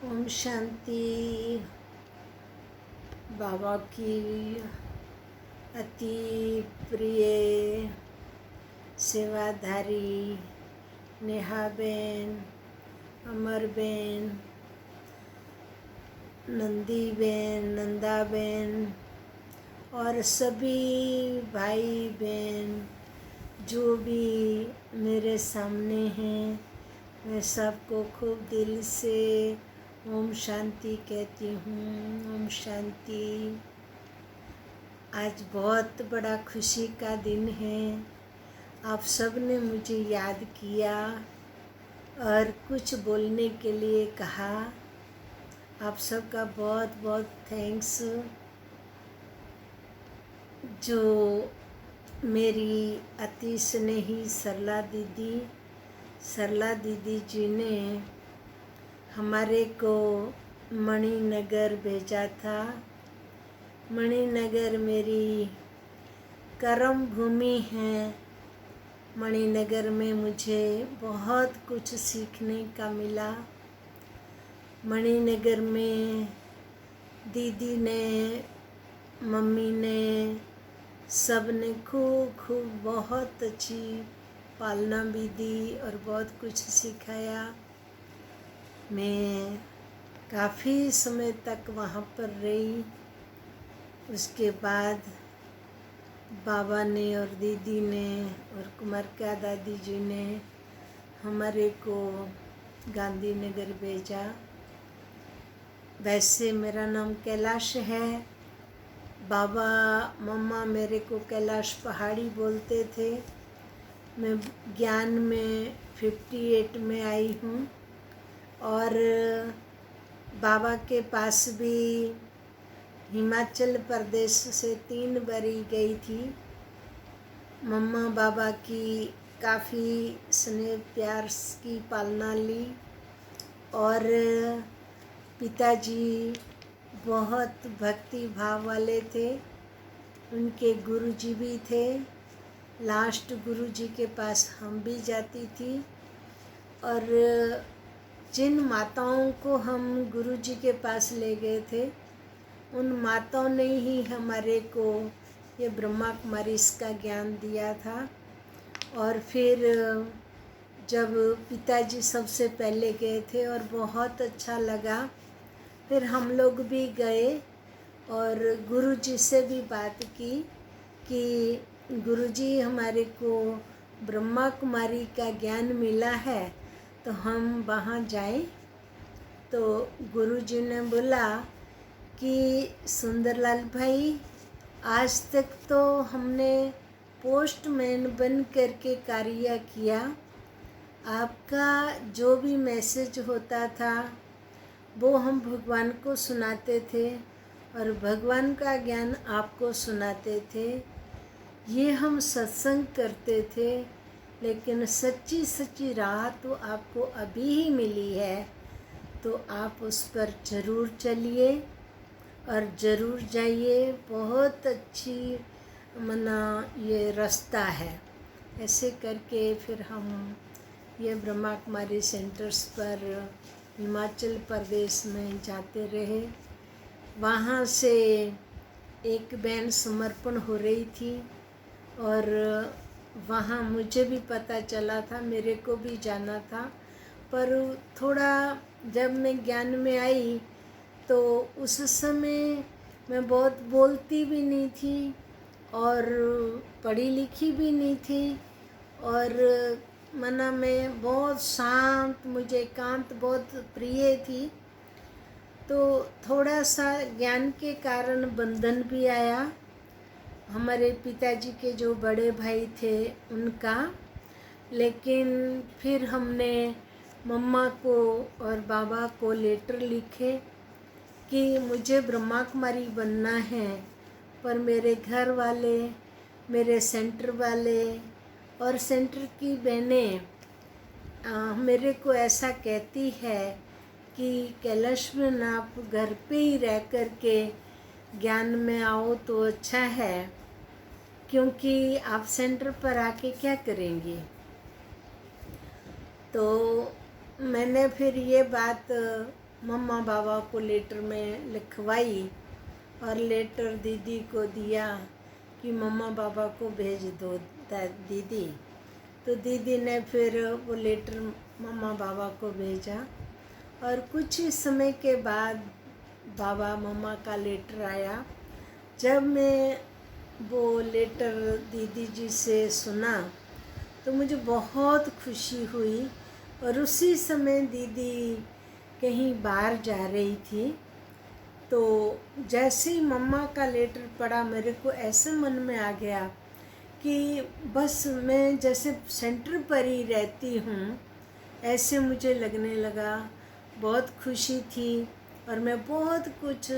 ओम शांति। बाबा की अति प्रिय सेवाधारी नेहा बेन, अमर बेन, नंदी बेन, नंदा बेन और सभी भाई बहन जो भी मेरे सामने हैं, मैं सबको खूब दिल से ओम शांति कहती हूँ। ओम शांति। आज बहुत बड़ा खुशी का दिन है। आप सब ने मुझे याद किया और कुछ बोलने के लिए कहा। आप सबका बहुत बहुत थैंक्स। जो मेरी अति स्नेही सरला दीदी जी ने हमारे को मणिनगर भेजा था। मणिनगर मेरी कर्म भूमि है। मणिनगर में मुझे बहुत कुछ सीखने का मिला। मणिनगर में दीदी ने, मम्मी ने, सब ने खूब बहुत अच्छी पालना भी दी और बहुत कुछ सिखाया। मैं काफ़ी समय तक वहाँ पर रही। उसके बाद बाबा ने और दीदी ने और कुमारिका दादी जी ने हमारे को गांधीनगर भेजा। वैसे मेरा नाम कैलाश है। बाबा मम्मा मेरे को कैलाश पहाड़ी बोलते थे। मैं ज्ञान में 58 में आई हूँ और बाबा के पास भी हिमाचल प्रदेश से 3 बारी गई थी। मम्मा बाबा की काफ़ी स्नेह प्यार की पालना ली और पिताजी बहुत भक्ति भाव वाले थे। उनके गुरुजी भी थे। लास्ट गुरुजी के पास हम भी जाती थी और जिन माताओं को हम गुरुजी के पास ले गए थे, उन माताओं ने ही हमारे को ये ब्रह्मा कुमारी इसका ज्ञान दिया था। और फिर जब पिताजी सबसे पहले गए थे और बहुत अच्छा लगा, फिर हम लोग भी गए और गुरुजी से भी बात की कि गुरुजी हमारे को ब्रह्मा कुमारी का ज्ञान मिला है तो हम वहाँ जाएं। तो गुरुजी ने बोला कि सुंदरलाल भाई, आज तक तो हमने पोस्टमैन बन करके कार्य किया। आपका जो भी मैसेज होता था वो हम भगवान को सुनाते थे और भगवान का ज्ञान आपको सुनाते थे। ये हम सत्संग करते थे, लेकिन सच्ची सच्ची राह तो आपको अभी ही मिली है, तो आप उस पर ज़रूर चलिए और ज़रूर जाइए। बहुत अच्छी ये रास्ता है। ऐसे करके फिर हम ये ब्रह्मा कुमारी सेंटर्स पर हिमाचल प्रदेश में जाते रहे। वहाँ से एक बहन समर्पण हो रही थी और वहाँ मुझे भी पता चला था, मेरे को भी जाना था। पर थोड़ा जब मैं ज्ञान में आई तो उस समय मैं बहुत बोलती भी नहीं थी और पढ़ी लिखी भी नहीं थी और में बहुत शांत, मुझे एकांत बहुत प्रिय थी। तो थोड़ा सा ज्ञान के कारण बंधन भी आया। हमारे पिताजी के जो बड़े भाई थे उनका, लेकिन फिर हमने मम्मा को और बाबा को लेटर लिखे कि मुझे ब्रह्मा कुमारी बनना है, पर मेरे घर वाले, मेरे सेंटर वाले और सेंटर की बहनें मेरे को ऐसा कहती है कि कैलाश में आप घर पे ही रह कर के ज्ञान में आओ तो अच्छा है, क्योंकि आप सेंटर पर आके क्या करेंगे। तो मैंने फिर ये बात मम्मा बाबा को लेटर में लिखवाई और लेटर दीदी को दिया कि मम्मा बाबा को भेज दो दीदी। तो दीदी ने फिर वो लेटर मम्मा बाबा को भेजा और कुछ ही समय के बाद बाबा मम्मा का लेटर आया। जब मैं वो लेटर दीदी जी से सुना तो मुझे बहुत खुशी हुई। और उसी समय दीदी कहीं बाहर जा रही थी, तो जैसे ही मम्मा का लेटर पढ़ा मेरे को ऐसे मन में आ गया कि बस मैं जैसे सेंटर पर ही रहती हूँ, ऐसे मुझे लगने लगा। बहुत खुशी थी और मैं बहुत कुछ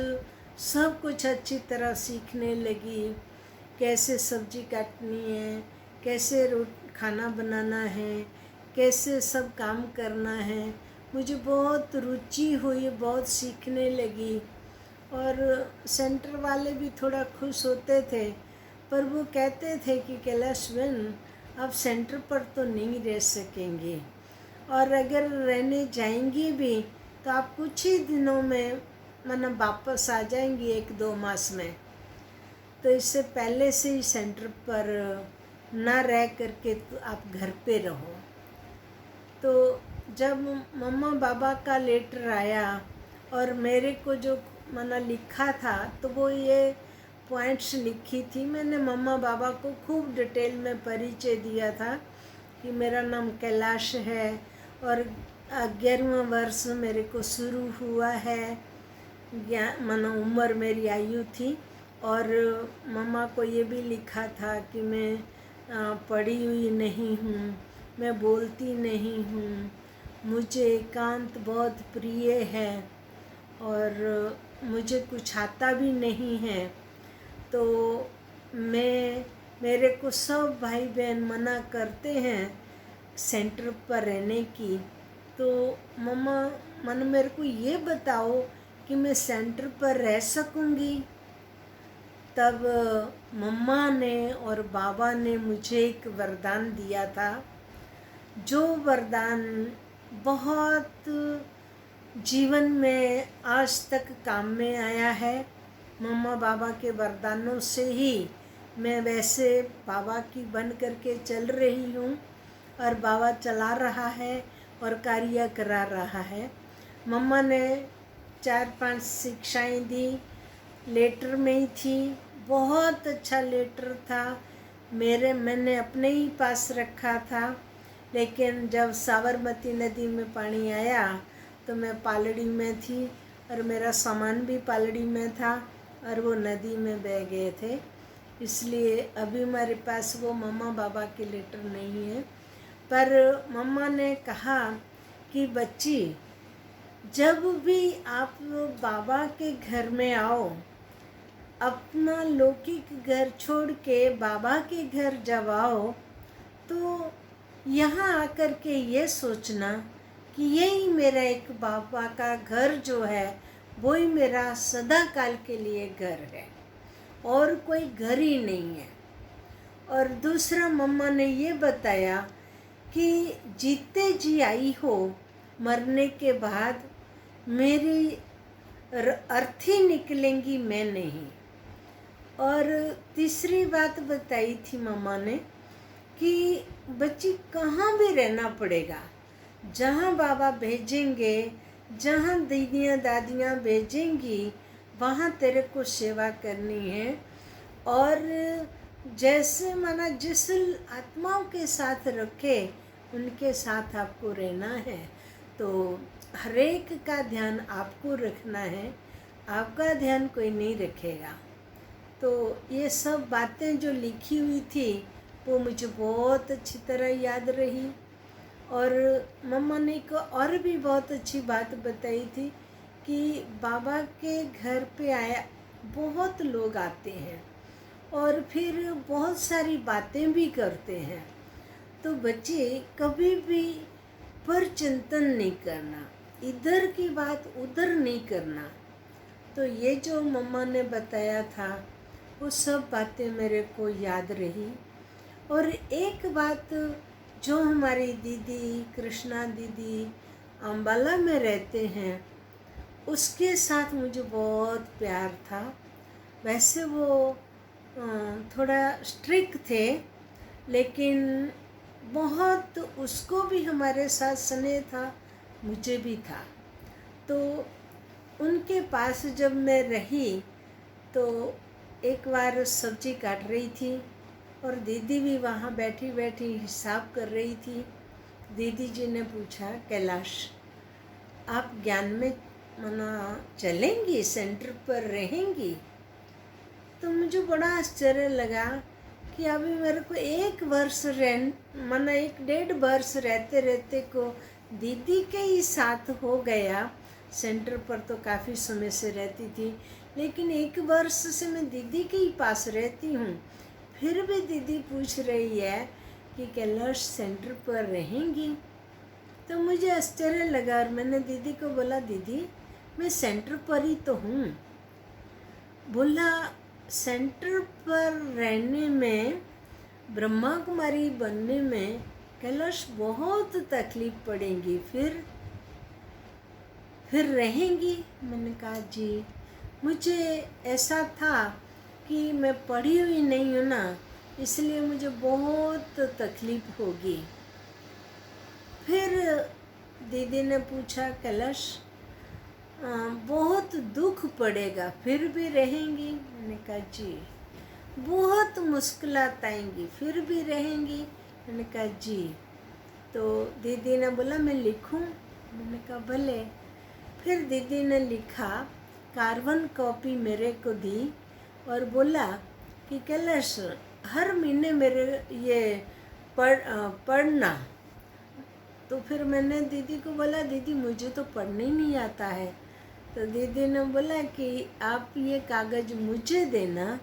सब कुछ अच्छी तरह सीखने लगी। कैसे सब्जी काटनी है, कैसे खाना बनाना है, कैसे सब काम करना है, मुझे बहुत रुचि हुई, बहुत सीखने लगी। और सेंटर वाले भी थोड़ा खुश होते थे, पर वो कहते थे कि कैलाश बहन आप सेंटर पर तो नहीं रह सकेंगे, और अगर रहने जाएंगी भी तो आप कुछ ही दिनों में मतलब वापस आ जाएंगी 1-2 मास में। तो इससे पहले से ही सेंटर पर ना रह करके तो आप घर पे रहो। तो जब मम्मा बाबा का लेटर आया और मेरे को जो मैंने लिखा था तो वो ये पॉइंट्स लिखी थी। मैंने मम्मा बाबा को खूब डिटेल में परिचय दिया था कि मेरा नाम कैलाश है और 11वां वर्ष मेरे को शुरू हुआ है। मानो उम्र मेरी आयु थी। और मम्मा को ये भी लिखा था कि मैं पढ़ी हुई नहीं हूँ, मैं बोलती नहीं हूँ, मुझे एकांत बहुत प्रिय है और मुझे कुछ आता भी नहीं है। तो मेरे को सब भाई बहन मना करते हैं सेंटर पर रहने की। तो मम्मा मन मेरे को ये बताओ कि मैं सेंटर पर रह सकूँगी। तब मम्मा ने और बाबा ने मुझे एक वरदान दिया था, जो वरदान बहुत जीवन में आज तक काम में आया है। मम्मा बाबा के वरदानों से ही मैं वैसे बाबा की बन करके चल रही हूँ और बाबा चला रहा है और कार्य करा रहा है। मम्मा ने 4-5 शिक्षाएं दी, लेटर में ही थी। बहुत अच्छा लेटर था। मैंने अपने ही पास रखा था, लेकिन जब साबरमती नदी में पानी आया तो मैं पालड़ी में थी और मेरा सामान भी पालड़ी में था और वो नदी में बह गए थे। इसलिए अभी मेरे पास वो मम्मा बाबा के लेटर नहीं है। पर मम्मा ने कहा कि बच्ची, जब भी आप बाबा के घर में आओ, अपना लौकिक घर छोड़ के बाबा के घर जब आओ तो यहाँ आकर के ये सोचना कि यही मेरा एक बाबा का घर जो है वो ही मेरा सदा काल के लिए घर है और कोई घर ही नहीं है। और दूसरा मम्मा ने ये बताया कि जीते जी आई हो, मरने के बाद मेरी अर्थी निकलेंगी, मैं नहीं। और तीसरी बात बताई थी मम्मा ने कि बच्ची कहाँ भी रहना पड़ेगा, जहाँ बाबा भेजेंगे, जहाँ दीदियाँ दादियाँ भेजेंगी, वहाँ तेरे को सेवा करनी है। और जैसे माना जिस आत्माओं के साथ रखे उनके साथ आपको रहना है। तो हर एक का ध्यान आपको रखना है, आपका ध्यान कोई नहीं रखेगा। तो ये सब बातें जो लिखी हुई थी वो मुझे बहुत अच्छी तरह याद रही। और मम्मा ने एक और भी बहुत अच्छी बात बताई थी कि बाबा के घर पे आया बहुत लोग आते हैं और फिर बहुत सारी बातें भी करते हैं। तो बच्चे कभी भी पर चिंतन नहीं करना, इधर की बात उधर नहीं करना। तो ये जो मम्मा ने बताया था वो सब बातें मेरे को याद रही। और एक बात जो हमारी दीदी कृष्णा दीदी अम्बाला में रहते हैं, उसके साथ मुझे बहुत प्यार था। वैसे वो थोड़ा स्ट्रिक्ट थे, लेकिन बहुत उसको भी हमारे साथ स्नेह था, मुझे भी था। तो उनके पास जब मैं रही तो एक बार सब्जी काट रही थी और दीदी भी वहाँ बैठी बैठी हिसाब कर रही थी। दीदी जी ने पूछा, कैलाश आप ज्ञान में मना चलेंगी, सेंटर पर रहेंगी? तो मुझे बड़ा आश्चर्य लगा कि अभी मेरे को एक वर्ष माना 1.5 वर्ष रहते रहते को दीदी के ही साथ हो गया। सेंटर पर तो काफ़ी समय से रहती थी, लेकिन 1 वर्ष से मैं दीदी के ही पास रहती हूँ। फिर भी दीदी पूछ रही है कि कैलाश सेंटर पर रहेंगी? तो मुझे आश्चर्य लगा और मैंने दीदी को बोला, दीदी मैं सेंटर पर ही तो हूँ। बोला, सेंटर पर रहने में, ब्रह्मा कुमारी बनने में कैलाश बहुत तकलीफ पड़ेगी, फिर रहेंगी? मैंने कहा जी, मुझे ऐसा था कि मैं पढ़ी हुई नहीं हूँ ना, इसलिए मुझे बहुत तकलीफ होगी। फिर दीदी ने पूछा, कैलाश बहुत दुख पड़ेगा, फिर भी रहेंगी? मैंने कहा जी। बहुत मुश्किलात आएंगी, फिर भी रहेंगी? मैंने कहा जी। तो दीदी ने बोला, मैं लिखूं? मैंने कहा भले। फिर दीदी ने लिखा, कार्बन कॉपी मेरे को दी और बोला कि कैलाश हर महीने मेरे ये पढ़ना। तो फिर मैंने दीदी को बोला, दीदी मुझे तो पढ़ने ही नहीं आता है। तो दीदी ने बोला कि आप ये कागज़ मुझे देना,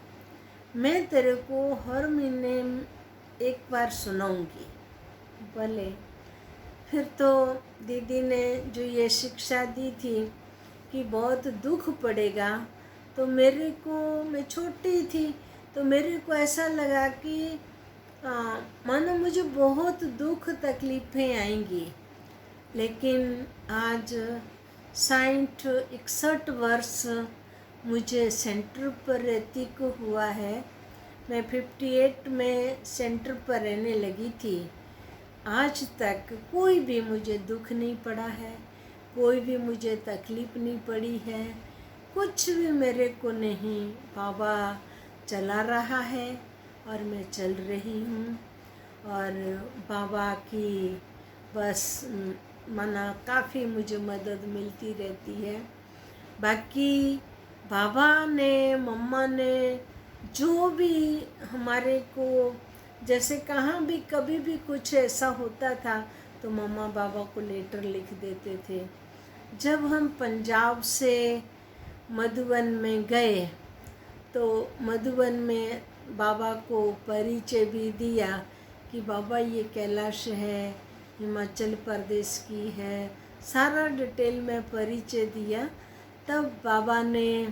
मैं तेरे को हर महीने एक बार सुनाऊंगी। भले। फिर तो दीदी ने जो ये शिक्षा दी थी कि बहुत दुख पड़ेगा, तो मेरे को, मैं छोटी थी तो मेरे को ऐसा लगा कि मानो मुझे बहुत दुख तकलीफ़ें आएंगी। लेकिन आज 61 वर्ष मुझे सेंटर पर रहती को हुआ है। मैं 58 में सेंटर पर रहने लगी थी। आज तक कोई भी मुझे दुख नहीं पड़ा है, कोई भी मुझे तकलीफ़ नहीं पड़ी है, कुछ भी मेरे को नहीं। बाबा चला रहा है और मैं चल रही हूँ, और बाबा की बस माना काफ़ी मुझे मदद मिलती रहती है। बाकी बाबा ने, मम्मा ने जो भी हमारे को, जैसे कहाँ भी कभी भी कुछ ऐसा होता था तो मम्मा बाबा को लेटर लिख देते थे। जब हम पंजाब से मधुबन में गए तो मधुबन में बाबा को परिचय भी दिया कि बाबा ये कैलाश है, हिमाचल प्रदेश की है, सारा डिटेल में परिचय दिया। तब बाबा ने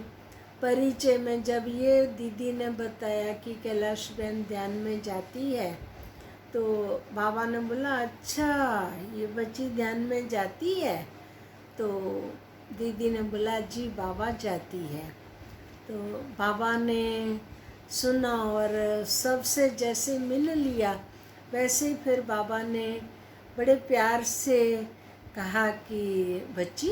परिचय में जब ये दीदी ने बताया कि कैलाश बहन ध्यान में जाती है, तो बाबा ने बोला, अच्छा ये बच्ची ध्यान में जाती है? तो दीदी ने बोला, जी बाबा जाती है। तो बाबा ने सुना और सबसे जैसे मिल लिया, वैसे ही फिर बाबा ने बड़े प्यार से कहा कि बच्ची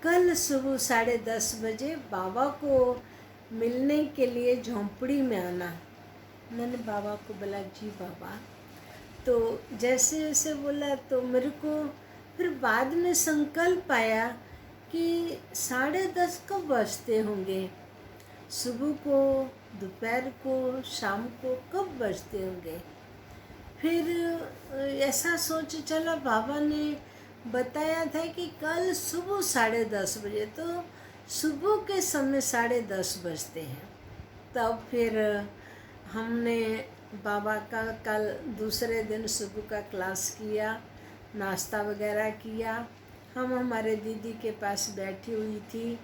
कल सुबह 10:30 बजे बाबा को मिलने के लिए झोंपड़ी में आना। मैंने बाबा को बोला, जी बाबा। तो जैसे जैसे बोला तो मेरे को फिर बाद में संकल्प आया कि 10:30 कब बजते होंगे, सुबह को, दोपहर को, शाम को कब बजते होंगे। फिर ऐसा सोच चला, बाबा ने बताया था कि कल सुबह 10:30 बजे, तो सुबह के समय 10:30 बजते हैं। तब फिर हमने बाबा का कल दूसरे दिन सुबह का क्लास किया, नाश्ता वगैरह किया। हम हमारे दीदी के पास बैठी हुई थी।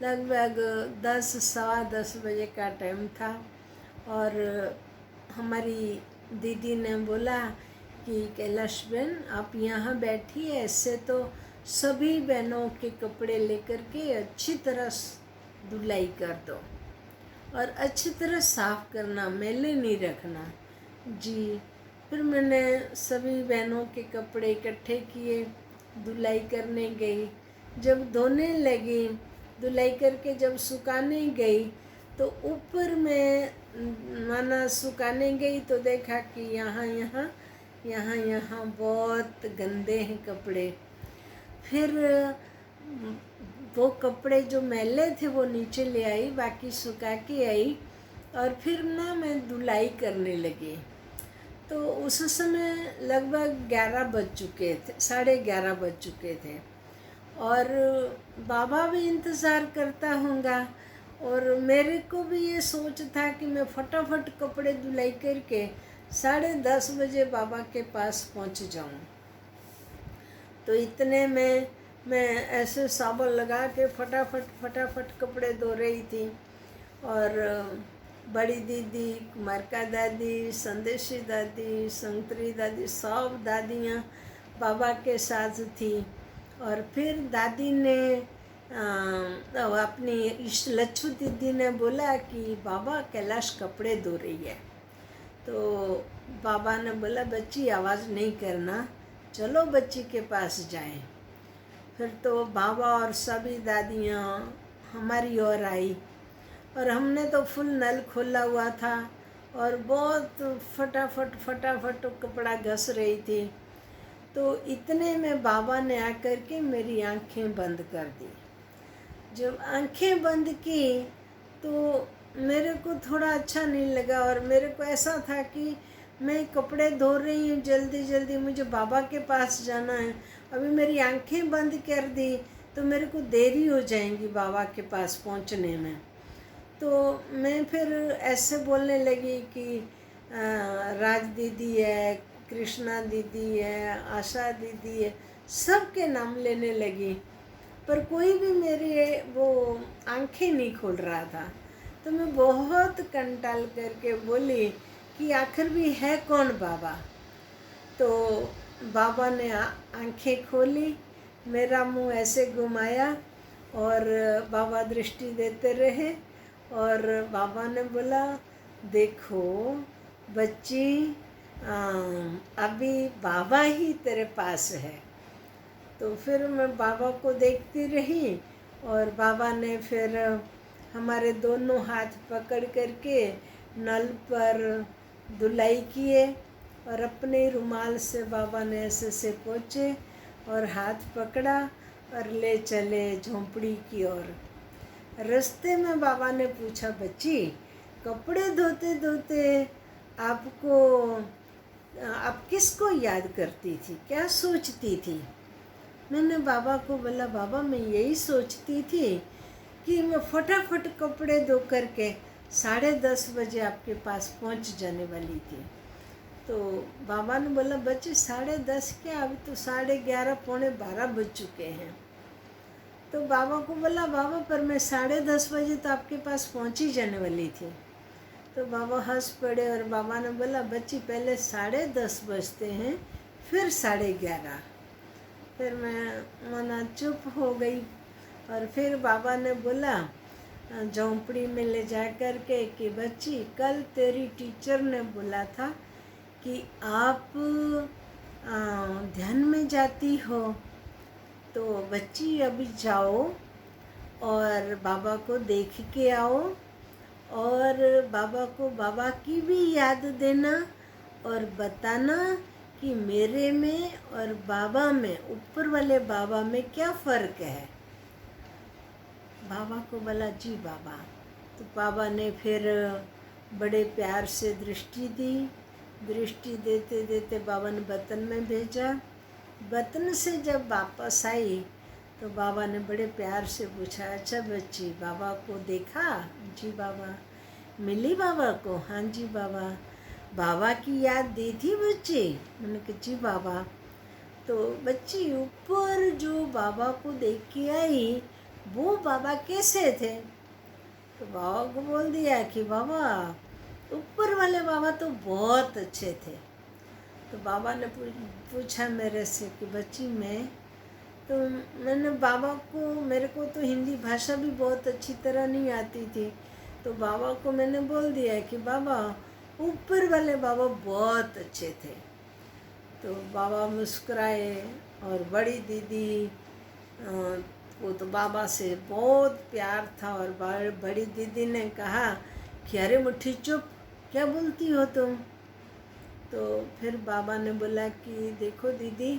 लगभग 10 सवा 10 बजे का टाइम था और हमारी दीदी ने बोला कि कैलाश बहन आप यहाँ बैठी है, इससे तो सभी बहनों के कपड़े लेकर के अच्छी तरह धुलाई कर दो और अच्छी तरह साफ करना, मैले नहीं रखना। जी, फिर मैंने सभी बहनों के कपड़े इकट्ठे किए, धुलाई करने गई। जब धोने लगी, धुलाई करके जब सुखाने गई तो ऊपर में माना सुखाने गई तो देखा कि यहाँ बहुत गंदे हैं कपड़े। फिर वो कपड़े जो मैले थे वो नीचे ले आई, बाकी सुखा के आई और फिर ना मैं धुलाई करने लगी। तो उस समय लगभग 11 बज चुके थे, 11:30 बज चुके थे और बाबा भी इंतज़ार करता होगा और मेरे को भी ये सोच था कि मैं फटाफट कपड़े धुलाई करके 10:30 बजे बाबा के पास पहुंच जाऊं। तो इतने में मैं ऐसे साबुन लगा के फटाफट कपड़े धो रही थी और बड़ी दीदी, कुमारका दादी, संदेशी दादी, संतरी दादी, सब दादियाँ बाबा के साथ थी। और फिर दादी ने अपनी इष्ट लच्छू दीदी ने बोला कि बाबा कैलाश कपड़े धो रही है। तो बाबा ने बोला बच्ची आवाज़ नहीं करना, चलो बच्ची के पास जाएं। फिर तो बाबा और सभी दादियाँ हमारी ओर आई और हमने तो फुल नल खोला हुआ था और बहुत फटाफट कपड़ा घस रही थी। तो इतने में बाबा ने आकर के मेरी आंखें बंद कर दी। जब आंखें बंद की तो मेरे को थोड़ा अच्छा नहीं लगा और मेरे को ऐसा था कि मैं कपड़े धो रही हूँ, जल्दी मुझे बाबा के पास जाना है। अभी मेरी आंखें बंद कर दी तो मेरे को देरी हो जाएगी बाबा के पास पहुँचने में। तो मैं फिर ऐसे बोलने लगी कि राज दीदी है, कृष्णा दीदी है, आशा दीदी है, सबके नाम लेने लगी, पर कोई भी मेरी वो आंखें नहीं खोल रहा था। तो मैं बहुत कंटाल करके बोली कि आखिर भी है कौन बाबा। तो बाबा ने आंखें खोली, मेरा मुंह ऐसे घुमाया और बाबा दृष्टि देते रहे और बाबा ने बोला देखो बच्ची, अभी बाबा ही तेरे पास है। तो फिर मैं बाबा को देखती रही और बाबा ने फिर हमारे दोनों हाथ पकड़ करके नल पर धुलाई किए और अपने रुमाल से बाबा ने ऐसे पोंछे और हाथ पकड़ा और ले चले झोंपड़ी की ओर। रास्ते में बाबा ने पूछा बच्ची, कपड़े धोते धोते आप किसको याद करती थी, क्या सोचती थी? मैंने बाबा को बोला बाबा मैं यही सोचती थी कि मैं फटाफट कपड़े धो करके 10:30 बजे आपके पास पहुंच जाने वाली थी। तो बाबा ने बोला बच्चे 10:30 क्या, अभी तो 11:30 पौने 12 बज चुके हैं। तो बाबा को बोला बाबा पर मैं 10:30 बजे तो आपके पास पहुंच ही जाने वाली थी। तो बाबा हंस पड़े और बाबा ने बोला बच्ची पहले 10:30 बजते हैं फिर 11:30। फिर मैं मना चुप हो गई और फिर बाबा ने बोला झोंपड़ी में ले जा कर के कि बच्ची कल तेरी टीचर ने बोला था कि आप ध्यान में जाती हो, तो बच्ची अभी जाओ और बाबा को देख के आओ और बाबा को बाबा की भी याद देना और बताना कि मेरे में और बाबा में, ऊपर वाले बाबा में क्या फ़र्क है। बाबा को बोला जी बाबा। तो बाबा ने फिर बड़े प्यार से दृष्टि दी। दृष्टि देते देते बाबा ने बतन में भेजा। बतन से जब वापस आई तो बाबा ने बड़े प्यार से पूछा अच्छा बच्ची बाबा को देखा? जी बाबा। मिली बाबा को? हाँ जी बाबा। बाबा की याद दी थी बच्ची? मैंने कहा जी बाबा। तो बच्ची ऊपर जो बाबा को देख के आई वो बाबा कैसे थे? तो बाबा को बोल दिया कि बाबा ऊपर वाले बाबा तो बहुत अच्छे थे। तो बाबा ने पूछा मेरे से कि बच्ची मैं तो मैंने बाबा को, मेरे को तो हिंदी भाषा भी बहुत अच्छी तरह नहीं आती थी, तो बाबा को मैंने बोल दिया कि बाबा, ऊपर वाले बाबा बहुत अच्छे थे। तो बाबा मुस्कुराए और बड़ी दीदी वो तो बाबा से बहुत प्यार था, और बड़ी दीदी ने कहा कि अरे मुट्ठी चुप, क्या बोलती हो तुम। तो फिर बाबा ने बोला कि देखो दीदी,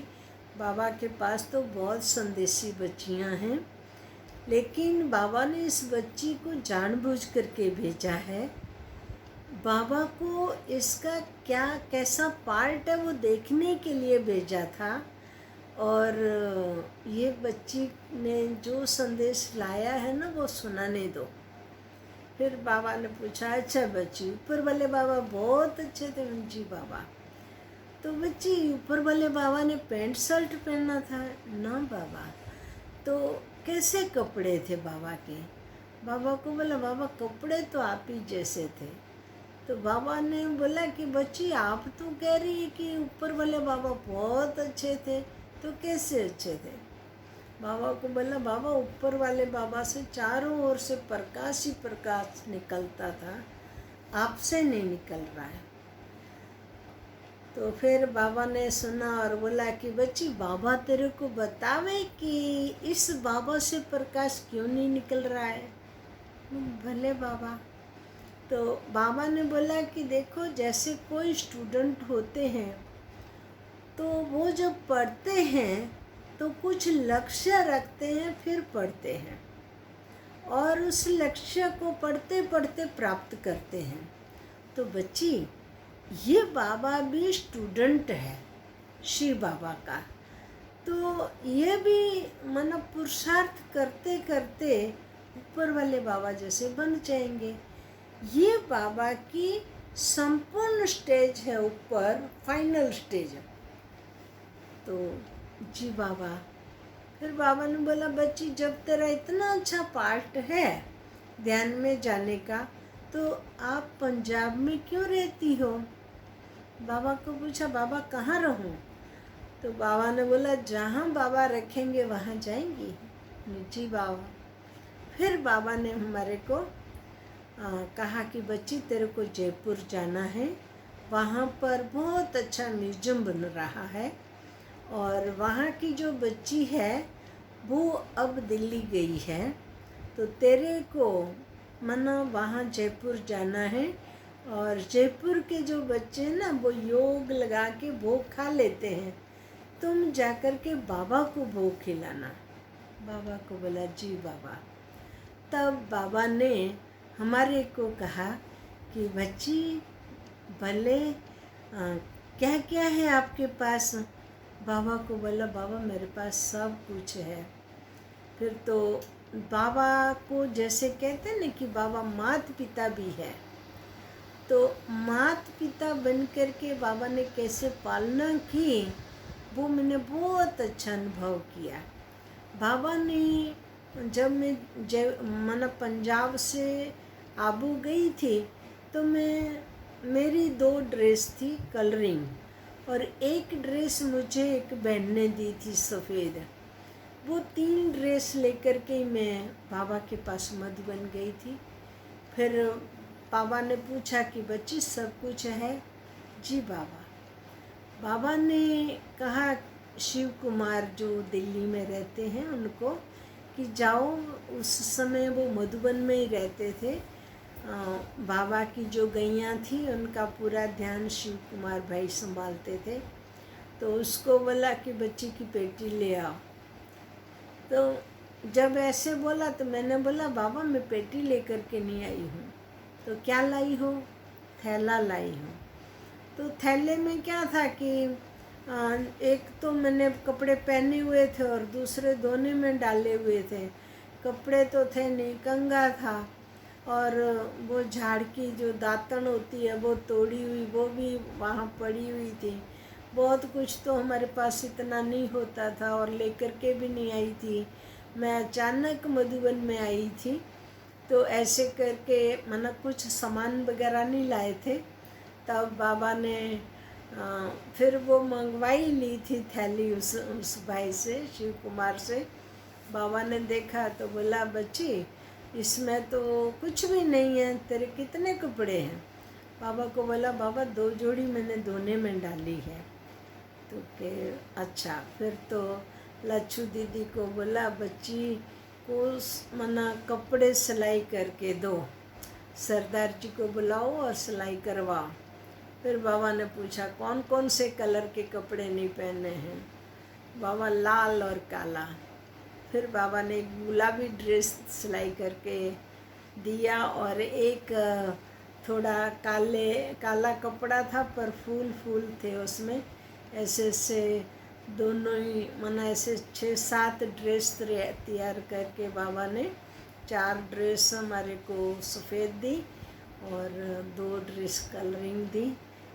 बाबा के पास तो बहुत संदेशी बच्चियां हैं, लेकिन बाबा ने इस बच्ची को जानबूझ करके भेजा है। बाबा को इसका क्या कैसा पार्ट है वो देखने के लिए भेजा था, और ये बच्ची ने जो संदेश लाया है ना वो सुनाने दो। फिर बाबा ने पूछा, अच्छा बच्ची, ऊपर वाले बाबा बहुत अच्छे थे। जी बाबा। तो बच्ची, ऊपर वाले बाबा ने पैंट शर्ट पहना था ना बाबा? तो कैसे कपड़े थे बाबा के? बाबा को बोला, बाबा कपड़े तो आप ही जैसे थे। तो बाबा ने बोला कि बच्ची, आप तो कह रही है कि ऊपर वाले बाबा बहुत अच्छे थे, तो कैसे अच्छे थे? बाबा को बोला, बाबा ऊपर वाले बाबा से चारों ओर से प्रकाश ही प्रकाश निकलता था, आपसे नहीं निकल रहा है। तो फिर बाबा ने सुना और बोला कि बच्ची, बाबा तेरे को बतावे कि इस बाबा से प्रकाश क्यों नहीं निकल रहा है। भले बाबा। तो बाबा ने बोला कि देखो, जैसे कोई स्टूडेंट होते हैं तो वो जब पढ़ते हैं तो कुछ लक्ष्य रखते हैं, फिर पढ़ते हैं, और उस लक्ष्य को पढ़ते पढ़ते प्राप्त करते हैं। तो बच्ची, ये बाबा भी स्टूडेंट है शिव बाबा का, तो ये भी मतलब पुरुषार्थ करते करते ऊपर वाले बाबा जैसे बन जाएंगे। ये बाबा की संपूर्ण स्टेज है, ऊपर फाइनल स्टेज। तो जी बाबा। फिर बाबा ने बोला, बच्ची, जब तेरा इतना अच्छा पार्ट है ध्यान में जाने का, तो आप पंजाब में क्यों रहती हो? बाबा को पूछा, बाबा कहाँ रहूं? तो बाबा ने बोला, जहाँ बाबा रखेंगे वहाँ जाएंगी। जी बाबा। फिर बाबा ने हमारे को कहा कि बच्ची, तेरे को जयपुर जाना है, वहाँ पर बहुत अच्छा म्यूजियम बन रहा है, और वहाँ की जो बच्ची है वो अब दिल्ली गई है, तो तेरे को मना वहाँ जयपुर जाना है, और जयपुर के जो बच्चे हैं ना वो योग लगा के भोग खा लेते हैं, तुम जाकर के बाबा को भोग खिलाना। बाबा को बोला, जी बाबा। तब बाबा ने हमारे को कहा कि बच्ची, भले क्या क्या है आपके पास? बाबा को बोला, बाबा मेरे पास सब कुछ है। फिर तो बाबा को जैसे कहते हैं ना कि बाबा माता पिता भी है, तो माता पिता बन कर के बाबा ने कैसे पालना की वो मैंने बहुत अच्छा अनुभव किया। बाबा ने जब मैं पंजाब से आबू गई थी, तो मेरी 2 ड्रेस थी कलरिंग, और एक ड्रेस मुझे एक बहन ने दी थी सफ़ेद। वो 3 ड्रेस लेकर के मैं बाबा के पास मधुबन गई थी। फिर बाबा ने पूछा कि बच्ची, सब कुछ है? जी बाबा। बाबा ने कहा शिव कुमार जो दिल्ली में रहते हैं उनको कि जाओ, उस समय वो मधुबन में ही रहते थे, बाबा की जो गैयाँ थी उनका पूरा ध्यान शिव कुमार भाई संभालते थे, तो उसको बोला कि बच्ची की पेटी ले आओ। तो जब ऐसे बोला तो मैंने बोला, बाबा मैं पेटी लेकर के नहीं आई हूँ। तो क्या लाई हो? थैला लाई हूँ। तो थैले में क्या था कि एक तो मैंने कपड़े पहने हुए थे और दूसरे धोने में डाले हुए थे। कपड़े तो थे नहीं, कंघा था, और वो झाड़ की जो दातन होती है वो तोड़ी हुई, वो भी वहाँ पड़ी हुई थी। बहुत कुछ तो हमारे पास इतना नहीं होता था, और लेकर के भी नहीं आई थी। मैं अचानक मधुबन में आई थी, तो ऐसे करके कुछ सामान वगैरह नहीं लाए थे। तब बाबा ने फिर वो मंगवाई ली थी थैली उस भाई से, शिव कुमार से। बाबा ने देखा तो बोला बच्ची इसमें तो कुछ भी नहीं है, तेरे कितने कपड़े हैं? बाबा को बोला बाबा 2 जोड़ी मैंने धोने में डाली है। तो के अच्छा, फिर तो लच्छू दीदी को बोला बच्ची को मना कपड़े सिलाई करके दो, सरदार जी को बुलाओ और सिलाई करवाओ। फिर बाबा ने पूछा कौन कौन से कलर के कपड़े नहीं पहने हैं? बाबा लाल और काला। फिर बाबा ने एक गुलाबी ड्रेस सिलाई करके दिया और एक थोड़ा काला कपड़ा था पर फूल फूल थे उसमें, ऐसे ऐसे दोनों ही मना ऐसे 6-7 ड्रेस तैयार करके बाबा ने 4 ड्रेस हमारे को सफ़ेद दी और 2 ड्रेस कलरिंग दी,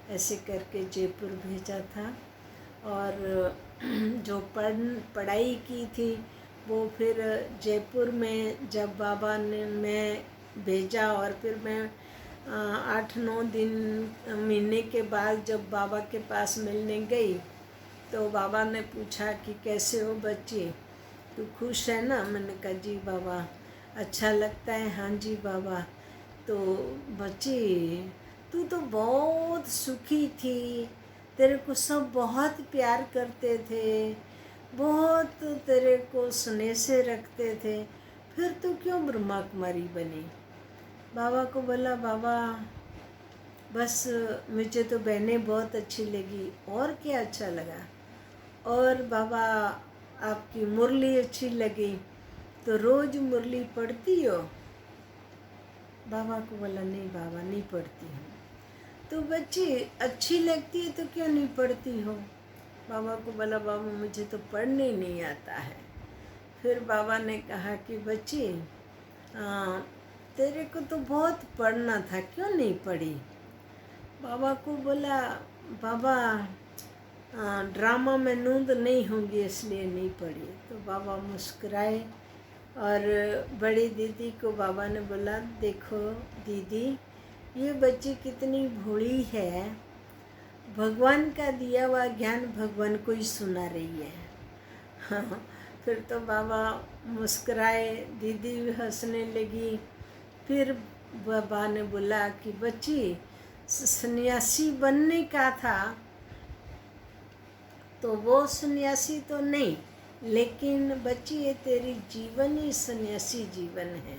ऐसे करके जयपुर भेजा था। और जो पढ़ाई की थी वो फिर जयपुर में जब बाबा ने मैं भेजा और फिर मैं 8-9 दिन महीने के बाद जब बाबा के पास मिलने गई तो बाबा ने पूछा कि कैसे हो बच्ची, तू खुश है ना? मैंने कहा जी बाबा, अच्छा लगता है। हाँ जी बाबा। तो बच्ची तू तो बहुत सुखी थी, तेरे को सब बहुत प्यार करते थे, बहुत तेरे को स्नेह से रखते थे, फिर तू क्यों ब्रह्मा कुमारी बनी? बाबा को बोला बाबा बस मुझे तो बहनें बहुत अच्छी लगी, और क्या अच्छा लगा? और बाबा आपकी मुरली अच्छी लगी, तो रोज़ मुरली पढ़ती हो? बाबा को बोला नहीं बाबा नहीं पढ़ती हूँ। तो बच्ची अच्छी लगती है तो क्यों नहीं पढ़ती हो? बाबा को बोला बाबा मुझे तो पढ़ने ही नहीं आता है। फिर बाबा ने कहा कि बच्ची तेरे को तो बहुत पढ़ना था, क्यों नहीं पढ़ी? बाबा को बोला बाबा ड्रामा में नूंद नहीं होंगी इसलिए नहीं पढ़ी। तो बाबा मुस्कुराए और बड़ी दीदी को बाबा ने बोला देखो दीदी ये बच्ची कितनी भोली है, भगवान का दिया हुआ ज्ञान भगवान को ही सुना रही है। हाँ, फिर तो बाबा मुस्कुराए, दीदी भी हंसने लगी। फिर बाबा ने बोला कि बच्ची सन्यासी बनने का था तो वो सन्यासी तो नहीं, लेकिन बच्ची ये तेरी जीवन ही सन्यासी जीवन है।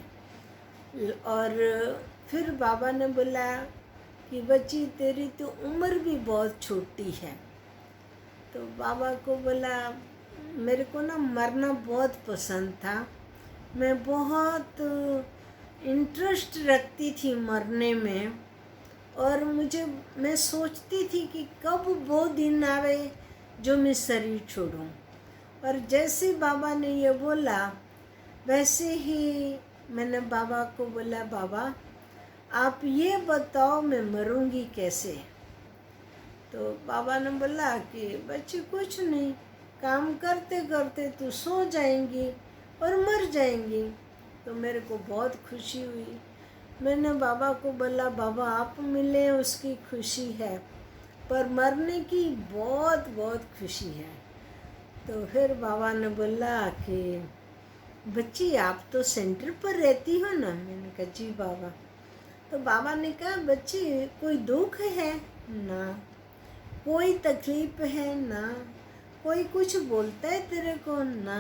और फिर बाबा ने बोला कि बच्ची तेरी तो उम्र भी बहुत छोटी है। तो बाबा को बोला मेरे को ना मरना बहुत पसंद था, मैं बहुत इंटरेस्ट रखती थी मरने में, और मैं सोचती थी कि कब वो दिन आवे जो मैं शरीर छोड़ूं। और जैसे बाबा ने ये बोला वैसे ही मैंने बाबा को बोला बाबा आप ये बताओ मैं मरूंगी कैसे? तो बाबा ने बोला कि बच्ची कुछ नहीं, काम करते करते तू सो जाएंगी और मर जाएंगी। तो मेरे को बहुत खुशी हुई। मैंने बाबा को बोला बाबा आप मिले उसकी खुशी है, पर मरने की बहुत बहुत खुशी है। तो फिर बाबा ने बोला कि बच्ची आप तो सेंटर पर रहती हो ना? मैंने कहा जी बाबा। तो बाबा ने कहा बच्ची कोई दुख है ना, कोई तकलीफ है ना, कोई कुछ बोलता है तेरे को ना,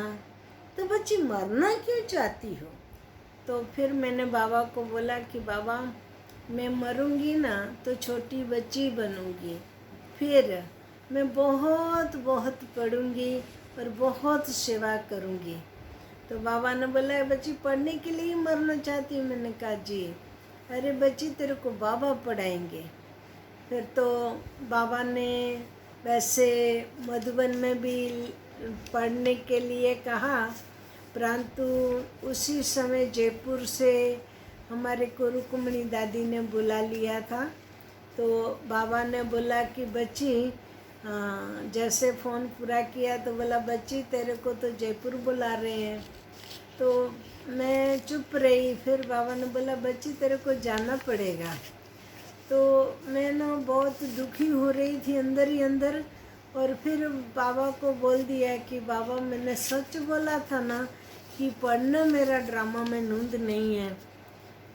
तो बच्ची मरना क्यों चाहती हो? तो फिर मैंने बाबा को बोला कि बाबा मैं मरूंगी ना तो छोटी बच्ची बनूंगी, फिर मैं बहुत बहुत पढ़ूंगी और बहुत सेवा करूंगी। तो बाबा ने बोला बच्ची पढ़ने के लिए ही मरना चाहती हूँ? मैंने कहा जी। अरे बच्ची तेरे को बाबा पढ़ाएंगे। फिर तो बाबा ने वैसे मधुबन में भी पढ़ने के लिए कहा, परंतु उसी समय जयपुर से हमारे को रुक्मणी दादी ने बुला लिया था। तो बाबा ने बोला कि बच्ची जैसे फ़ोन पूरा किया तो बोला बच्ची तेरे को तो जयपुर बुला रहे हैं। तो मैं चुप रही। फिर बाबा ने बोला बच्ची तेरे को जाना पड़ेगा। तो मैं ना बहुत दुखी हो रही थी अंदर ही अंदर। और फिर बाबा को बोल दिया कि बाबा मैंने सच बोला था ना कि पढ़ना मेरा ड्रामा में नूंद नहीं है।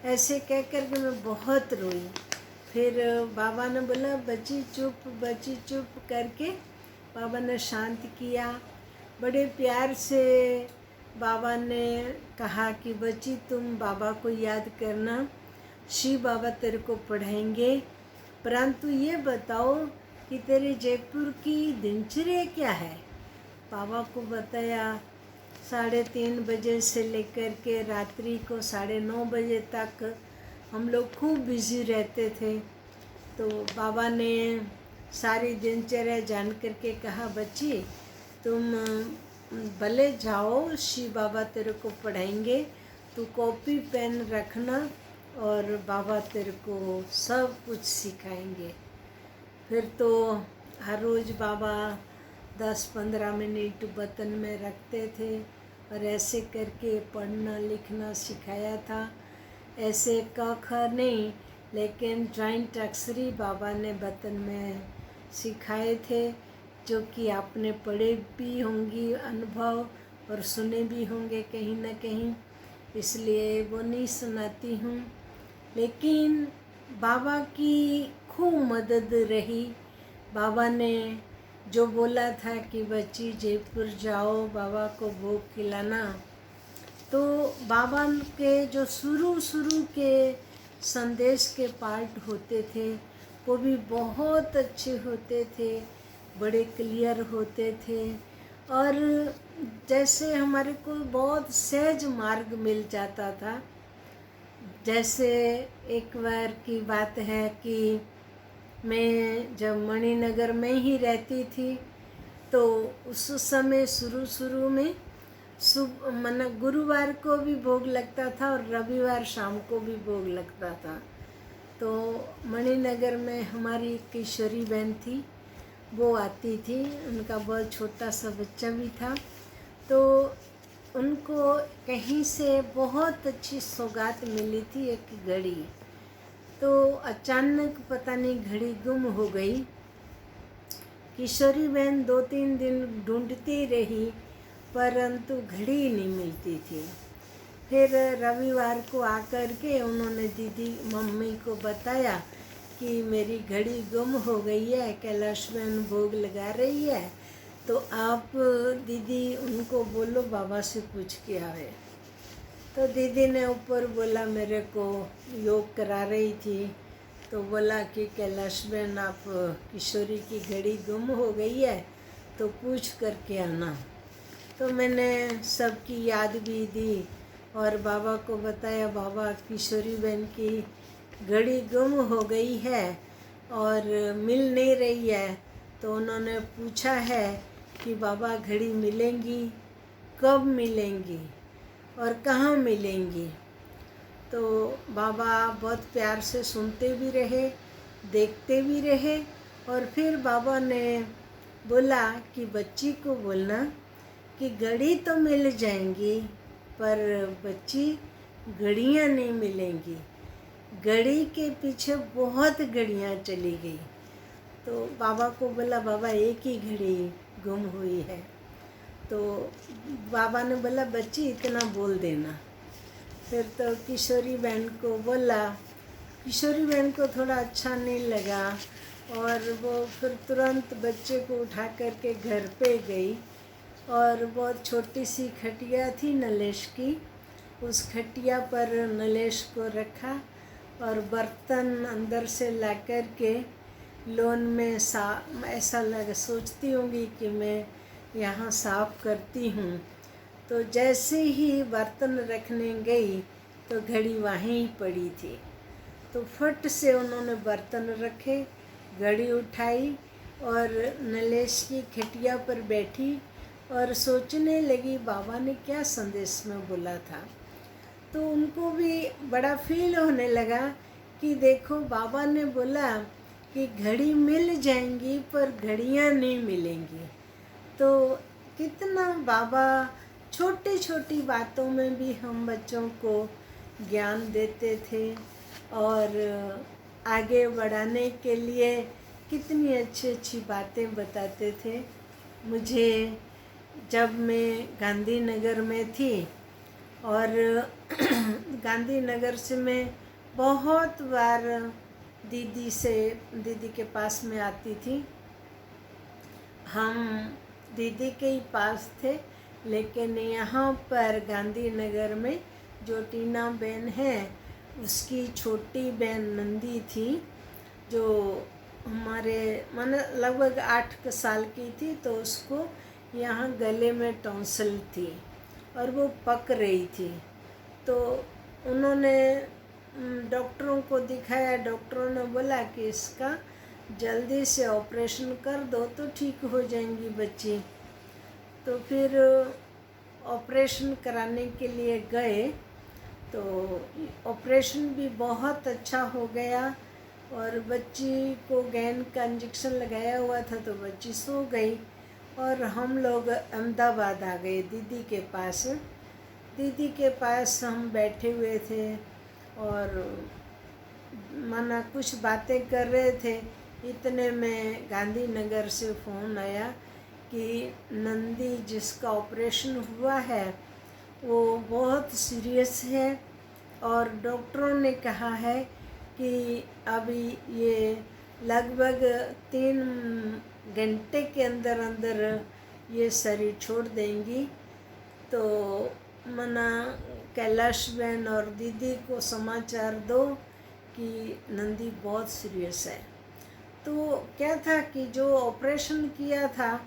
ऐसे कह कर के मैं बहुत रोई। फिर बाबा ने बोला बच्ची चुप करके बाबा ने शांत किया। बड़े प्यार से बाबा ने कहा कि बच्ची तुम बाबा को याद करना, शिव बाबा तेरे को पढ़ाएंगे, परंतु ये बताओ कि तेरे जयपुर की दिनचर्या क्या है। बाबा को बताया 3:30 बजे से लेकर के रात्रि को 9:30 बजे तक हम लोग खूब बिजी रहते थे। तो बाबा ने सारी दिनचर्या जान करके कहा बच्ची तुम भले जाओ, शिव बाबा तेरे को पढ़ाएंगे, तू कॉपी पेन रखना और बाबा तेरे को सब कुछ सिखाएंगे। फिर तो हर रोज़ बाबा 10-15 मिनट बतन में रखते थे और ऐसे करके पढ़ना लिखना सिखाया था। ऐसे क ख नहीं, लेकिन जॉइंट अक्षरी बाबा ने बतन में सिखाए थे, जो कि आपने पढ़े भी होंगी अनुभव और सुने भी होंगे कहीं ना कहीं, इसलिए वो नहीं सुनाती हूँ। लेकिन बाबा की खूब मदद रही। बाबा ने जो बोला था कि बच्ची जयपुर जाओ बाबा को भोग खिलाना, तो बाबा के जो शुरू के संदेश के पार्ट होते थे वो भी बहुत अच्छे होते थे, बड़े क्लियर होते थे। और जैसे हमारे को बहुत सहज मार्ग मिल जाता था। जैसे एक बार की बात है कि मैं जब मणिनगर में ही रहती थी, तो उस समय शुरू में गुरुवार को भी भोग लगता था और रविवार शाम को भी भोग लगता था। तो मणिनगर में हमारी किशोरी बहन थी, वो आती थी, उनका बहुत छोटा सा बच्चा भी था। तो उनको कहीं से बहुत अच्छी सौगात मिली थी, एक घड़ी। तो अचानक पता नहीं घड़ी गुम हो गई। किशोरी बहन 2-3 दिन ढूंढती रही, परंतु घड़ी नहीं मिलती थी। फिर रविवार को आकर के उन्होंने दीदी मम्मी को बताया कि मेरी घड़ी गुम हो गई है, कैलाश बहन भोग लगा रही है, तो आप दीदी उनको बोलो बाबा से पूछ के आए। तो दीदी ने ऊपर बोला, मेरे को योग करा रही थी, तो बोला कि कैलाश बहन आप किशोरी की घड़ी गुम हो गई है तो पूछ करके आना। तो मैंने सबकी याद भी दी और बाबा को बताया, बाबा किशोरी बहन की घड़ी गुम हो गई है और मिल नहीं रही है। तो उन्होंने पूछा है कि बाबा घड़ी मिलेंगी, कब मिलेंगी और कहाँ मिलेंगी। तो बाबा बहुत प्यार से सुनते भी रहे, देखते भी रहे। और फिर बाबा ने बोला कि बच्ची को बोलना कि घड़ी तो मिल जाएंगी, पर बच्ची घड़ियाँ नहीं मिलेंगी। घड़ी के पीछे बहुत घड़ियाँ चली गई। तो बाबा को बोला, बाबा एक ही घड़ी गुम हुई है। तो बाबा ने बोला, बच्ची इतना बोल देना। फिर तो किशोरी बहन को बोला। किशोरी बहन को थोड़ा अच्छा नहीं लगा और वो फिर तुरंत बच्चे को उठा करके घर पे गई। और बहुत छोटी सी खटिया थी नलेश की, उस खटिया पर नलेश को रखा और बर्तन अंदर से ला कर के लोन में ऐसा लगा, सोचती होंगी कि मैं यहाँ साफ करती हूँ। तो जैसे ही बर्तन रखने गई तो घड़ी वहीं पड़ी थी। तो फट से उन्होंने बर्तन रखे, घड़ी उठाई और नलेश की खटिया पर बैठी और सोचने लगी बाबा ने क्या संदेश में बोला था। तो उनको भी बड़ा फील होने लगा कि देखो बाबा ने बोला कि घड़ी मिल जाएंगी पर घड़ियाँ नहीं मिलेंगी। तो कितना बाबा छोटी छोटी बातों में भी हम बच्चों को ज्ञान देते थे और आगे बढ़ाने के लिए कितनी अच्छी अच्छी बातें बताते थे। मुझे जब मैं गांधीनगर में थी और गांधीनगर से मैं बहुत बार दीदी के पास में आती थी। हम दीदी के ही पास थे, लेकिन यहाँ पर गांधीनगर में जो टीना बहन है उसकी छोटी बहन नंदी थी, जो हमारे लगभग 8 साल की थी। तो उसको यहाँ गले में टॉन्सिल थी और वो पक रही थी। तो उन्होंने डॉक्टरों को दिखाया। डॉक्टरों ने बोला कि इसका जल्दी से ऑपरेशन कर दो तो ठीक हो जाएंगी बच्ची। तो फिर ऑपरेशन कराने के लिए गए तो ऑपरेशन भी बहुत अच्छा हो गया और बच्ची को गैन का इंजेक्शन लगाया हुआ था तो बच्ची सो गई और हम लोग अहमदाबाद आ गए दीदी के पास। दीदी के पास हम बैठे हुए थे और कुछ बातें कर रहे थे। इतने में गांधीनगर से फ़ोन आया कि नंदी जिसका ऑपरेशन हुआ है वो बहुत सीरियस है और डॉक्टरों ने कहा है कि अभी ये लगभग 3 घंटे के अंदर अंदर ये शरीर छोड़ देंगी। तो कैलाश बहन और दीदी को समाचार दो कि नंदी बहुत सीरियस है। तो क्या था कि जो ऑपरेशन किया था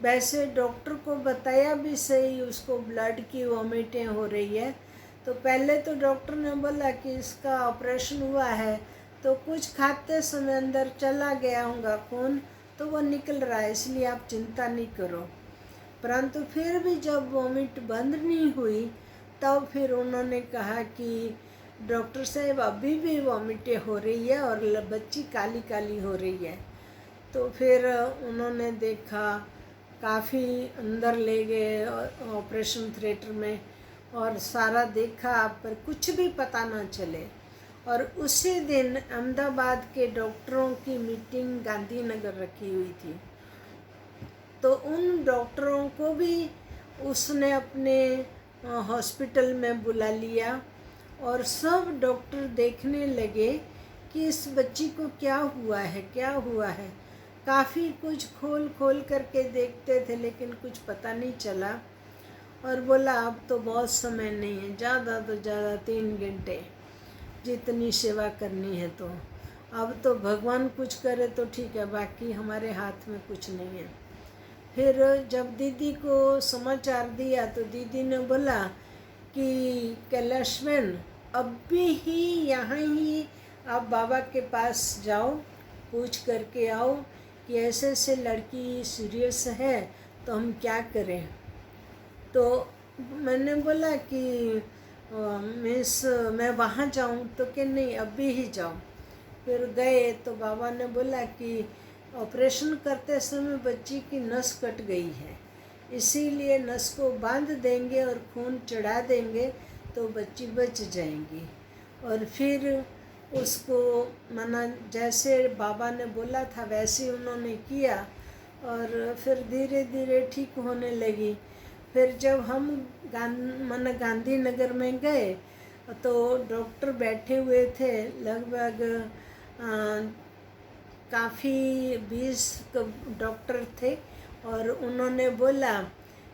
वैसे डॉक्टर को बताया भी सही, उसको ब्लड की वॉमिटें हो रही है। तो पहले तो डॉक्टर ने बोला कि इसका ऑपरेशन हुआ है तो कुछ खाते समय अंदर चला गया होगा खून, तो वो निकल रहा है, इसलिए आप चिंता नहीं करो। परंतु फिर भी जब वॉमिट बंद नहीं हुई तब फिर उन्होंने कहा कि डॉक्टर साहब अभी भी वॉमिटें हो रही है और बच्ची काली काली हो रही है। तो फिर उन्होंने देखा, काफ़ी अंदर ले गए ऑपरेशन थिएटर में और सारा देखा पर कुछ भी पता ना चले। और उसी दिन अहमदाबाद के डॉक्टरों की मीटिंग गांधीनगर रखी हुई थी। तो उन डॉक्टरों को भी उसने अपने हॉस्पिटल में बुला लिया और सब डॉक्टर देखने लगे कि इस बच्ची को क्या हुआ है, क्या हुआ है। काफ़ी कुछ खोल खोल करके देखते थे लेकिन कुछ पता नहीं चला। और बोला अब तो बहुत समय नहीं है, ज़्यादा तो ज़्यादा 3 घंटे जितनी सेवा करनी है। तो अब तो भगवान कुछ करे तो ठीक है, बाकी हमारे हाथ में कुछ नहीं है। फिर जब दीदी को समाचार दिया तो दीदी ने बोला कि कैलाश बहन अभी ही यहाँ ही आप बाबा के पास जाओ, पूछ करके आओ कि ऐसे ऐसे लड़की सीरियस है तो हम क्या करें। तो मैंने बोला कि मिस मैं वहाँ जाऊँ, तो कि नहीं अभी ही जाओ। फिर गए तो बाबा ने बोला कि ऑपरेशन करते समय बच्ची की नस कट गई है, इसीलिए नस को बांध देंगे और खून चढ़ा देंगे तो बच्ची बच जाएंगी। और फिर उसको जैसे बाबा ने बोला था वैसे उन्होंने किया और फिर धीरे धीरे ठीक होने लगी। फिर जब हम गांधीनगर में गए तो डॉक्टर बैठे हुए थे, लगभग काफ़ी 20 डॉक्टर थे और उन्होंने बोला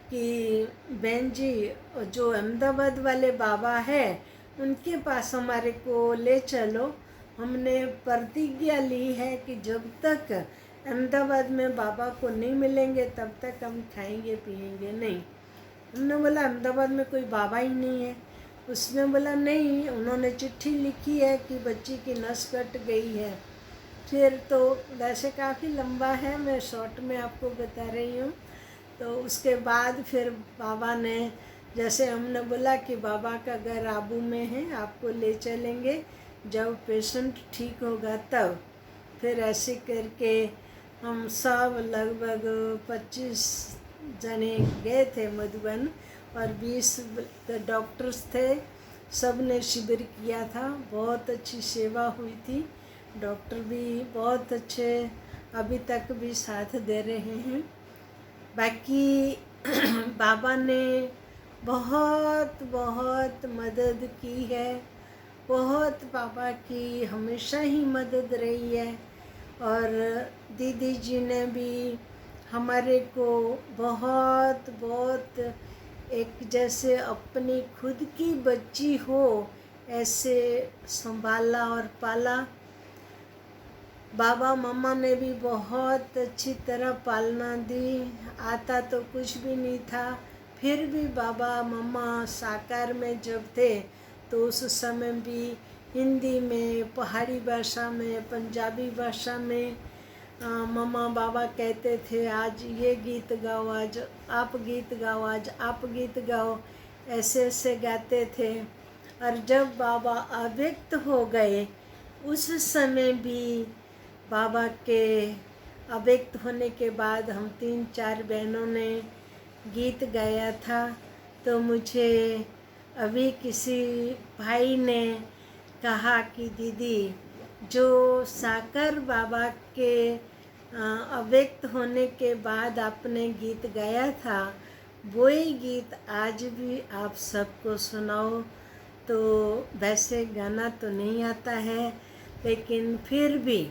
कि बहन जी जो अहमदाबाद वाले बाबा है उनके पास हमारे को ले चलो। हमने प्रतिज्ञा ली है कि जब तक अहमदाबाद में बाबा को नहीं मिलेंगे तब तक हम खाएंगे पिएंगे नहीं। हमने बोला अहमदाबाद में कोई बाबा ही नहीं है। उसने बोला नहीं, उन्होंने चिट्ठी लिखी है कि बच्ची की नस कट गई है। फिर तो वैसे काफ़ी लंबा है, मैं शॉर्ट में आपको बता रही हूँ। तो उसके बाद फिर बाबा ने, जैसे हमने बोला कि बाबा का घर आबू में है, आपको ले चलेंगे जब पेशेंट ठीक होगा तब। फिर ऐसे करके हम सब लगभग 25 जने गए थे मधुबन और 20 डॉक्टर्स थे, सब ने शिविर किया था। बहुत अच्छी सेवा हुई थी। डॉक्टर भी बहुत अच्छे अभी तक भी साथ दे रहे हैं। बाकी बाबा ने बहुत बहुत मदद की है, बहुत बाबा की हमेशा ही मदद रही है। और दीदी जी ने भी हमारे को बहुत बहुत एक जैसे अपनी खुद की बच्ची हो ऐसे संभाला और पाला। बाबा मम्मा ने भी बहुत अच्छी तरह पालना दी। आता तो कुछ भी नहीं था, फिर भी बाबा मम्मा साकार में जब थे तो उस समय भी हिंदी में, पहाड़ी भाषा में, पंजाबी भाषा में मम्मा बाबा कहते थे आज ये गीत गाओ, आज आप गीत गाओ, आज आप गीत गाओ, ऐसे ऐसे गाते थे। और जब बाबा अव्यक्त हो गए उस समय भी बाबा के अव्यक्त होने के बाद हम 3-4 बहनों ने गीत गाया था। तो मुझे अभी किसी भाई ने कहा कि दीदी जो साकर बाबा के अव्यक्त होने के बाद आपने गीत गाया था वही गीत आज भी आप सबको सुनाओ। तो वैसे गाना तो नहीं आता है, लेकिन फिर भी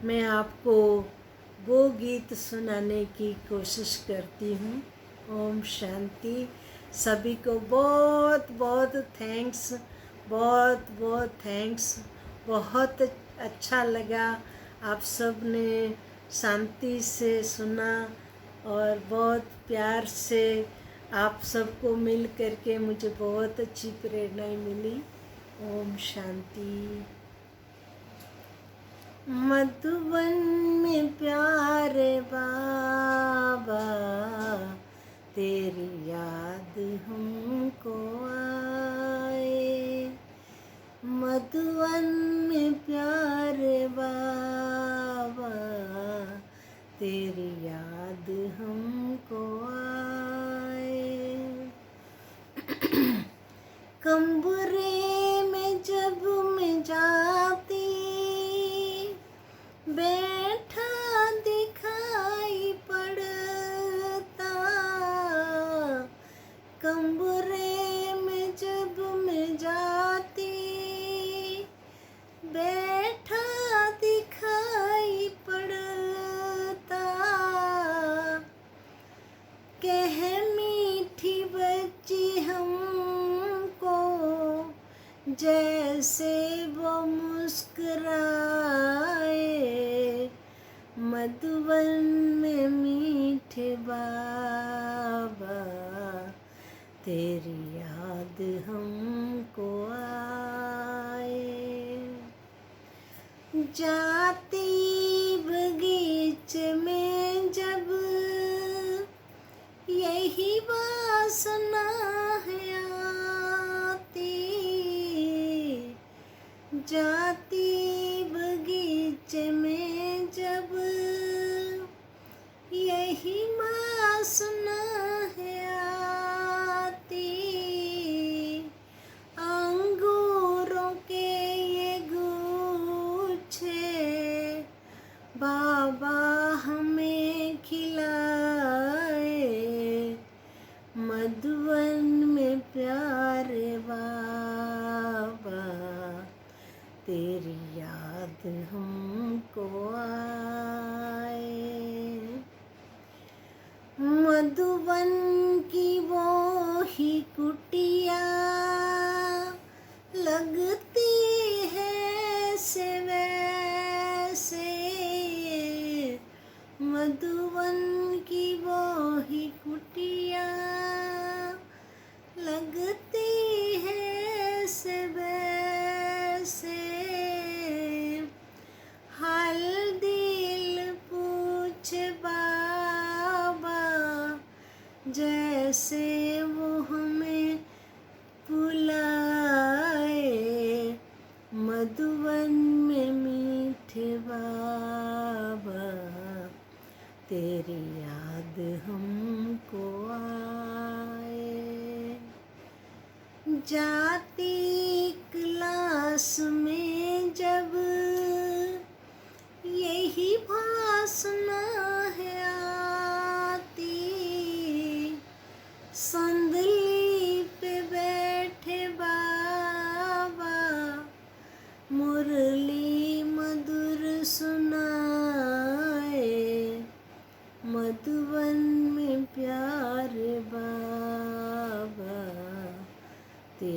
मैं आपको वो गीत सुनाने की कोशिश करती हूँ। ओम शांति। सभी को बहुत बहुत थैंक्स, बहुत बहुत थैंक्स। बहुत अच्छा लगा, आप सब ने शांति से सुना और बहुत प्यार से आप सबको मिल करके मुझे बहुत अच्छी प्रेरणा मिली। ओम शांति। मधुबन में प्यारे बाबा तेरी याद हमको आए। मधुबन में प्यारे बाबा तेरी याद हमको आए। कमरे में जब मैं जाती बैठा दिखाई पड़ता। कमरे में जब मैं जाती बैठा दिखाई पड़ता। कह मीठी बच्ची हमको जैसे वो मुस्कुराए। मधुबन में मीठे बाबा तेरी याद हमको आए। जाती बगीचे में जब यही वासना है आती। जाती बगीचे में जब यही वासना है आती। अंगूरों के ये गुच्छे बाबा हमें खिलाए। मधुबन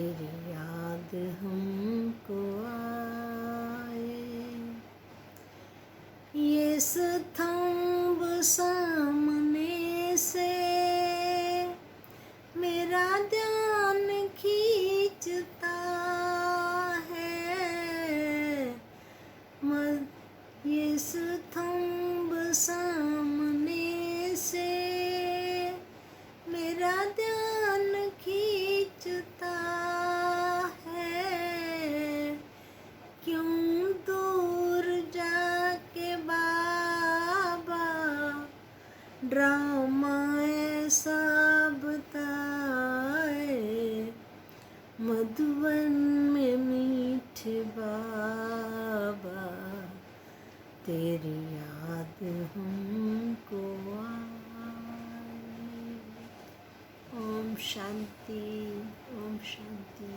तेरी याद हमको आए। ये स्तंभ सामने से मेरा ध्यान खींचता है। ये स्तंभ सामने से मेरा ध्यान खींचता है। क्यों दूर जाके बाबा ड्रामा ऐसा बताए। मधुवन में मीठे बाबा तेरी याद हमको आए। ओम शांति, ओम शांति।